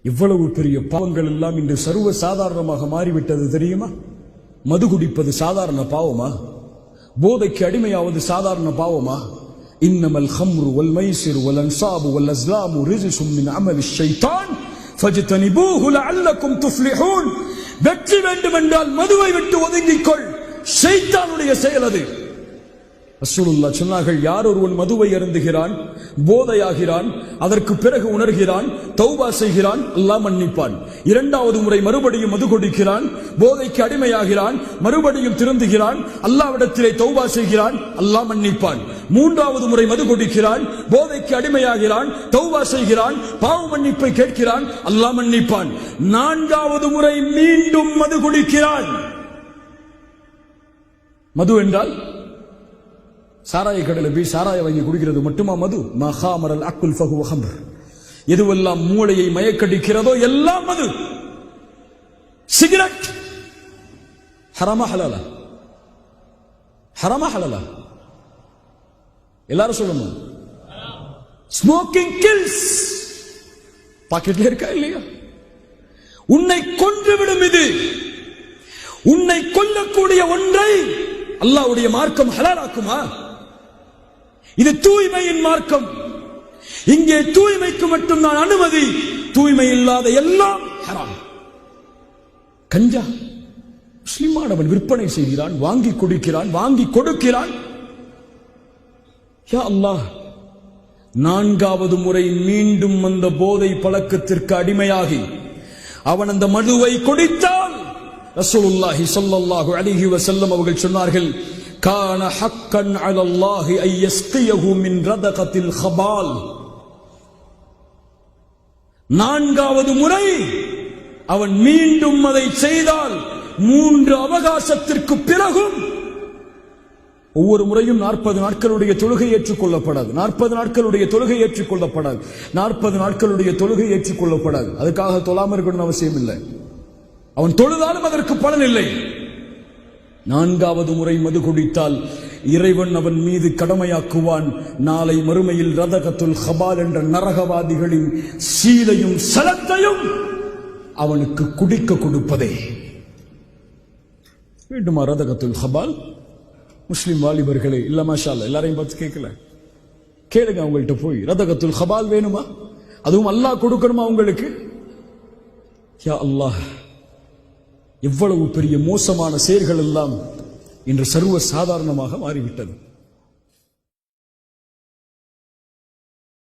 இவ்வளவு பெரிய பாவங்கள் எல்லாம் இன்று சர்வ சாதாரணமாக மாறிவிட்டது தெரியுமா? மது குடிப்பது சாதாரண பாவமா? போதைக்கு அடிமையாவது சாதாரண பாவமா? இன்னமல் ஹம்ரு வல் மைசிர் வல் அன்சாபு வல் அஸ்லாமு ரிஜ்சும் மின் அமலிஷ் ஷைத்தான் ஃபஜ்தனிபூஹு லஅல்லக்கும் துஃப்லிஹூன். வெற்றி வேண்டும் என்றால் மதுவை விட்டு ஒதுங்கிக்கொள், ஷைத்தானுடைய செயல் அது. ரசூலுல்லாஹ் சொன்னார்கள், யார் ஒருவன் மதுவை அருந்துகிறான், போதையாகிறான், அதற்கு பிறகு உணர்கிறான், தௌபா செய்கிறான், அல்லாஹ் மன்னிப்பான். இரண்டாவது முறை மறுபடியும் மது குடிக்கிறான், போதைக்கு அடிமையாகிறான், மறுபடியும் திருந்துகிறான், அல்லாஹ்விடத்திலே தௌபா செய்கிறான், அல்லாஹ் மன்னிப்பான். மூன்றாவது முறை மது குடிக்கிறான், போதைக்கு அடிமையாகிறான், தௌபா செய்கிறான், பாவ மன்னிப்பை கேட்கிறான், அல்லாஹ் மன்னிப்பான். நான்காவது முறை மீண்டும் மது குடிக்கிறான். மது என்றால் சாராய கடையில் போய் சாராய வாங்கி குடிக்கிறது மட்டுமா மது? மஹாமரல் அக்குல் ஃபஹுவ ஹம்ர். எதுவெல்லாம் மூளையை மயக்கடிக்கிறதோ எல்லாம் மது. சிகரெட் ஹராமா ஹலாலா? ஹராமா ஹலாலா? எல்லாரும் சொல்லணும். Smoking kills. பாக்கெட்ல இருக்கா இல்லையா? உன்னை கொன்றுவிடும். இது உன்னை கொல்லக்கூடிய ஒன்றை அல்லாஹ்வுடைய மார்க்கம் ஹலாலாக்குமா? இது தூய்மையின் மார்க்கம். இங்கே தூய்மைக்கு மட்டும்தான் அனுமதி, தூய்மை இல்லாத எல்லாம் ஹராம். கஞ்சா முஸ்லிமானவன் விற்பனை செய்கிறான், வாங்கி குடிக்கிறான், வாங்கி கொடுக்கிறான். யா அல்லாஹ், நான்காவது முறை மீண்டும் அந்த போதை பழக்கத்திற்கு அடிமையாகி அவன் அந்த மதுவை குடித்தால் ரசூலுல்லாஹி ஸல்லல்லாஹு அலைஹி வஸல்லம் அவர்கள் சொன்னார்கள், கான ஹக்கன் அலல்லாஹி ஐ யஸ்கியஹு மின் ரதகத்தில் ஹபால். நான்காவது முறை அவன் மீண்டும் அதை செய்தால் 3 அவகாசத்திற்கு பிறகும், ஒவ்வொரு முறையும் 40 நாட்களுடைய தொழுகை ஏற்றுக்கொள்ளப்படாது, 40 நாட்களுடைய தொழுகை ஏற்றுக்கொள்ளப்படாது, 40 நாட்களுடைய தொழுகை ஏற்றுக்கொள்ளப்படாது. அதுக்காக தொழாமல் இருக்கணும்னு அவசியம் இல்லை. அவன் தொழுதாலும் அதற்கு பலன் இல்லை. 4வது முறை மது குடித்தால் இறைவன் அவன் மீது கடமையாக்குவான், நாளை மறுமையில் ரதகத்துல் ஹபால் என்ற நரகவாதிகளின் சீலையும் சலத்தையும் அவனுக்கு குடிக்க கொடுப்பதே. வேண்டுமா ரதகத்துல் ஹபால்? முஸ்லிம் வாலிபர்களே, இல்ல மாஷா அல்லாஹ், எல்லாரையும் பார்த்து கேட்கல, கேளுங்க அவங்கள்ட்ட போய், ரதகத்துல் ஹபால் வேணுமா? அதுவும் அல்லாஹ் கொடுக்கணுமா உங்களுக்கு? யா அல்லாஹ், எவ்வளவு பெரிய மோசமான செயல்கள் எல்லாம் இன்று சர்வ சாதாரணமாக மாறிவிட்டது.